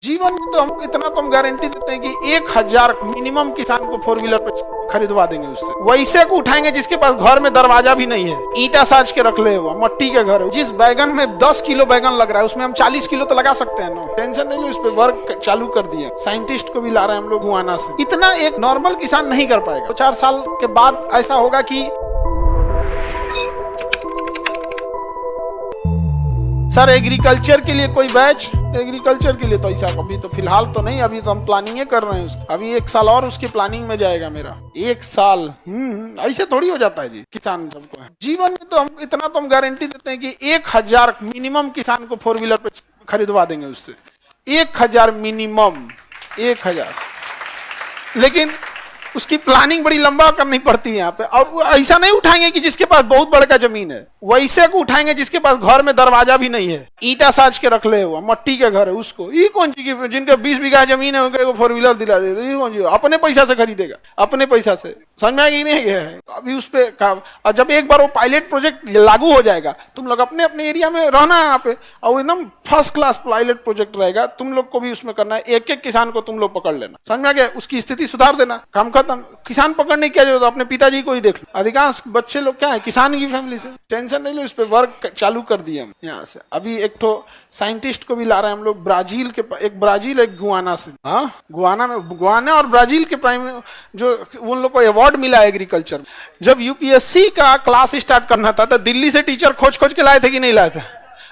जीवन में तो हम इतना तो हम गारंटी देते हैं कि 1000 मिनिमम किसान को 4 व्हीलर पे खरीदवा देंगे उससे। वैसे को उठाएंगे जिसके पास घर में दरवाजा भी नहीं है, ईंटा साज के रख ले, वो मट्टी के घर है। जिस बैगन में 10 किलो बैगन लग रहा है उसमें हम 40 किलो तो लगा सकते हैं ना। टेंशन नहीं लो, उस पर वर्क चालू कर दिया, साइंटिस्ट को भी ला रहे हैं हम लोग गुआना से। इतना एक नॉर्मल किसान नहीं कर पाएगा। 2-4 साल के बाद ऐसा होगा कि सर एग्रीकल्चर के लिए कोई बैच, एग्रीकल्चर के लिए तो ऐसा अभी तो फिलहाल तो नहीं, अभी तो हम प्लानिंग कर रहे हैं उसकी। अभी 1 साल और उसकी प्लानिंग में जाएगा मेरा 1 साल। ऐसे थोड़ी हो जाता है जी किसान सबको। जीवन में तो हम इतना तो हम गारंटी देते हैं कि 1000 मिनिमम किसान को 4 व्हीलर पे खरीदवा देंगे उससे। 1000 मिनिमम, 1000। लेकिन उसकी प्लानिंग बड़ी लंबा करनी पड़ती है यहाँ पे। और वो ऐसा नहीं उठाएंगे कि जिसके पास बहुत बड़ा जमीन है, वैसे को उठाएंगे जिसके पास घर में दरवाजा भी नहीं है, ईंटा साज के रख ले, हुआ मट्टी के घर है उसको। ये कौन सी जिनके 20 बीघा जमीन है उनको 4 व्हीलर दिला दे, ये कौन सी अपने पैसा से खरीदेगा, अपने पैसा से। समझ में आएगी नहीं गया है अभी उस पे काम। और जब एक बार वो पायलट प्रोजेक्ट लागू हो जाएगा, तुम लोग अपने अपने एरिया में रहना है यहाँ पे, और एकदम फर्स्ट क्लास पायलट प्रोजेक्ट रहेगा, तुम लोग को भी उसमें करना है। एक एक किसान को तुम लोग पकड़ लेना, समझ में आ गया, उसकी स्थिति सुधार देना, काम खत्म। किसान पकड़ने की क्या जरूरत है, अपने पिताजी को ही देख लो। अधिकांश बच्चे लोग क्या है, किसान की फैमिली से। टेंशन नहीं लो, इस पे वर्क चालू कर दिया हम यहाँ से। अभी एक तो साइंटिस्ट को भी ला रहे हैं हम लोग ब्राजील के, एक ब्राजील एक गुआना से। हाँ, गुआना और ब्राजील के प्राइम जो उन लोग को अवार्ड मिला एग्रीकल्चर। जब यूपीएससी का क्लास स्टार्ट करना था तो दिल्ली से टीचर खोज खोज के लाए थे कि नहीं लाए थे?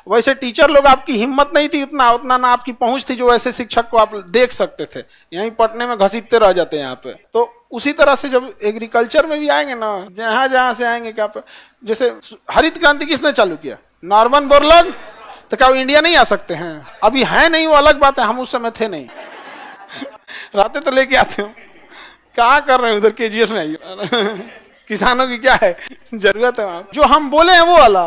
वैसे टीचर लोग, आपकी हिम्मत नहीं थी उतना ना आपकी पहुंच थी जो ऐसे शिक्षक को आप देख सकते थे, यहीं पटने में घसीटते रह जाते हैं यहाँ पे। तो उसी तरह से जब एग्रीकल्चर में भी आएंगे ना, जहां से आएंगे क्या, जैसे हरित क्रांति किसने चालू किया? Norman Borlaug. तो क्या वो इंडिया नहीं आ सकते हैं? अभी है नहीं, वो अलग बात है, हम उस समय थे नहीं। रहते तो लेके आते हो। क्या कर रहे हैं उधर केजीएस में? आइए किसानों की क्या है जरूरत है। जो हम बोले हैं वो वाला,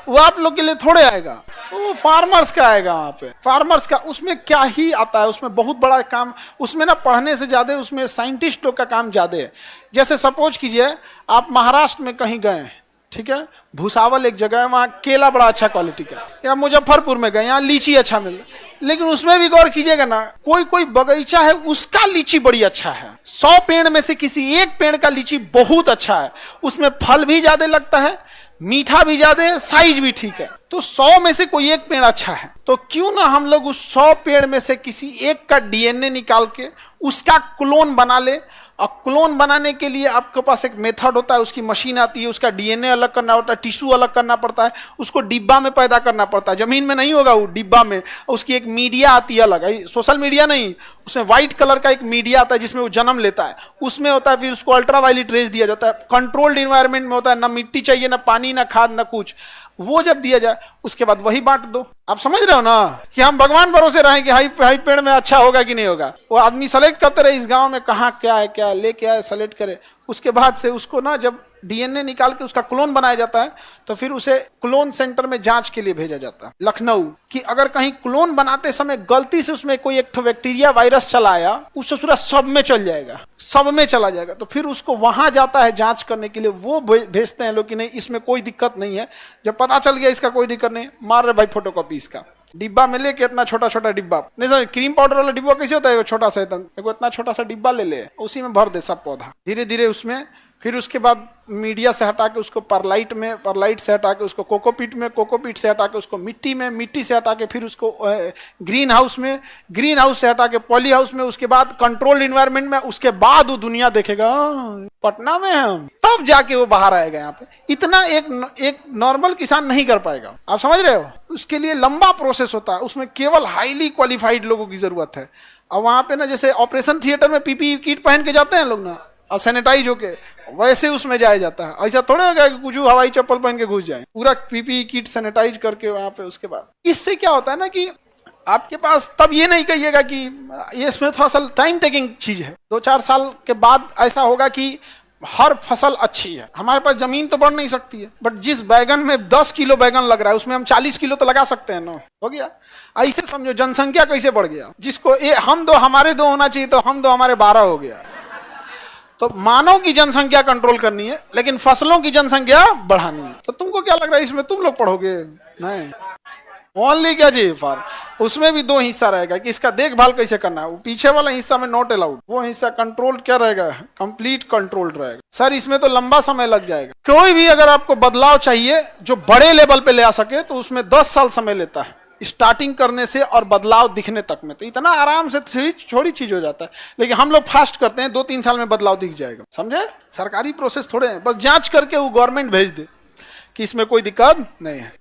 वो आप लोग के लिए थोड़े आएगा, वो फार्मर्स का आएगा। वहाँ पे फार्मर्स का, उसमें क्या ही आता है, उसमें बहुत बड़ा काम, उसमें ना पढ़ने से ज्यादा उसमें साइंटिस्ट लोग का काम ज्यादा है। जैसे सपोज कीजिए आप महाराष्ट्र में कहीं गए, ठीक है, भूसावल एक जगह है, वहाँ केला बड़ा अच्छा क्वालिटी का, या मुजफ्फरपुर में गए, यहाँ लीची अच्छा मिल, लेकिन उसमें भी गौर कीजिएगा ना, कोई कोई बगीचा है उसका लीची बड़ी अच्छा है, 100 पेड़ में से किसी एक पेड़ का लीची बहुत अच्छा है, उसमें फल भी ज्यादा लगता है, मीठा भी ज्यादा है, साइज भी ठीक है। तो 100 में से कोई एक पेड़ अच्छा है, तो क्यों ना हम लोग उस 100 पेड़ में से किसी एक का डीएनए निकाल के उसका क्लोन बना ले। और क्लोन बनाने के लिए आपके पास एक मेथड होता है, उसकी मशीन आती है, उसका डीएनए अलग करना होता है, टिश्यू अलग करना पड़ता है, उसको डिब्बा में पैदा करना पड़ता है, जमीन में नहीं होगा वो, डिब्बा में। उसकी एक मीडिया आती है अलग, सोशल मीडिया नहीं, उसमें व्हाइट कलर का एक मीडिया आता है जिसमें वो जन्म लेता है, उसमें होता है, फिर उसको अल्ट्रावायलेट रेज दिया जाता है, कंट्रोल्ड इन्वायरमेंट में होता है, ना मिट्टी चाहिए, ना पानी, ना खाद, ना कुछ। वो जब दिया जाए उसके बाद वही बांट दो। आप समझ रहे हो ना कि हम भगवान भरोसे रहें कि हाई पेड़ में अच्छा होगा कि नहीं होगा। वो आदमी सेलेक्ट करते रहे इस गांव में कहाँ क्या है, क्या लेके आए, सेलेक्ट करे, उसके बाद से उसको ना जब डीएनए निकाल के उसका क्लोन बनाया जाता है तो फिर उसे क्लोन सेंटर में जांच के लिए भेजा जाता है लखनऊ, कि अगर कहीं क्लोन बनाते समय गलती से उसमें कोई एक बैक्टीरिया वायरस चला आया, उससे पूरा सब में चल जाएगा, सब में चला जाएगा। तो फिर उसको वहां जाता है जांच करने के लिए, वो भेजते हैं लोग कि नहीं इसमें कोई दिक्कत नहीं है। जब पता चल गया इसका कोई दिक्कत नहीं, मार रहे भाई फोटोकॉपी इसका, डिब्बा में लेके, इतना छोटा छोटा डिब्बा नहीं सर, क्रीम पाउडर वाला डिब्बा कैसे होता है, छोटा सा एकदम, इतना छोटा सा डिब्बा ले ले, उसी में भर दे सब पौधा, धीरे धीरे उसमें। फिर उसके बाद मीडिया से हटा के उसको परलाइट में, परलाइट से हटा के उसको कोकोपीट में, कोकोपीट से हटा के उसको मिट्टी में, मिट्टी से हटा के फिर उसको ग्रीन हाउस में, ग्रीन हाउस से हटा के पॉली हाउस में, उसके बाद कंट्रोल्ड इन्वायरमेंट में, उसके बाद वो दुनिया देखेगा पटना में हम, तब जाके वो बाहर आएगा यहाँ पे। इतना एक नॉर्मल किसान नहीं कर पाएगा, आप समझ रहे हो? उसके लिए लंबा प्रोसेस होता है, उसमें केवल हाईली क्वालिफाइड लोगों की जरूरत है। और वहां पे ना जैसे ऑपरेशन थिएटर में पीपीई किट पहन के जाते हैं लोग ना, और सैनिटाइज होके, वैसे उसमें जाया जाता है। ऐसा थोड़ा होगा कि कुछ हवाई चप्पल पहन के घुस जाए, पूरा पीपीई किट सैनिटाइज करके वहां पे। उसके बाद इससे क्या होता है ना कि आपके पास, तब ये नहीं कहिएगा कि ये इसमें थोड़ा सा टाइम टेकिंग चीज है। 2-4 साल के बाद ऐसा होगा कि हर फसल अच्छी है। हमारे पास जमीन तो बढ़ नहीं सकती है, बट जिस बैगन में 10 किलो बैगन लग रहा है उसमें हम 40 किलो तो लगा सकते हैं ना, हो गया। ऐसे समझो जनसंख्या कैसे बढ़ गया, जिसको हम 2 हमारे 2 होना चाहिए तो हम 2 हमारे 12 हो गया। तो मानव की जनसंख्या कंट्रोल करनी है, लेकिन फसलों की जनसंख्या बढ़ानी है। तो तुमको क्या लग रहा है इसमें तुम लोग पढ़ोगे? नहीं, ओनली क्या जी फार्म, उसमें भी 2 हिस्सा रहेगा कि इसका देखभाल कैसे करना है। वो पीछे वाला हिस्सा में नॉट अलाउड, वो हिस्सा कंट्रोल क्या रहेगा, कंप्लीट कंट्रोल रहेगा। सर इसमें तो लंबा समय लग जाएगा। कोई भी अगर आपको बदलाव चाहिए जो बड़े लेवल पे ले आ सके तो उसमें 10 साल समय लेता है, स्टार्टिंग करने से और बदलाव दिखने तक में। तो इतना आराम से छोटी चीज हो जाता है, लेकिन हम लोग फास्ट करते हैं, 2-3 साल में बदलाव दिख जाएगा। समझे, सरकारी प्रोसेस थोड़े हैं, बस जांच करके वो गवर्नमेंट भेज दे कि इसमें कोई दिक्कत नहीं है।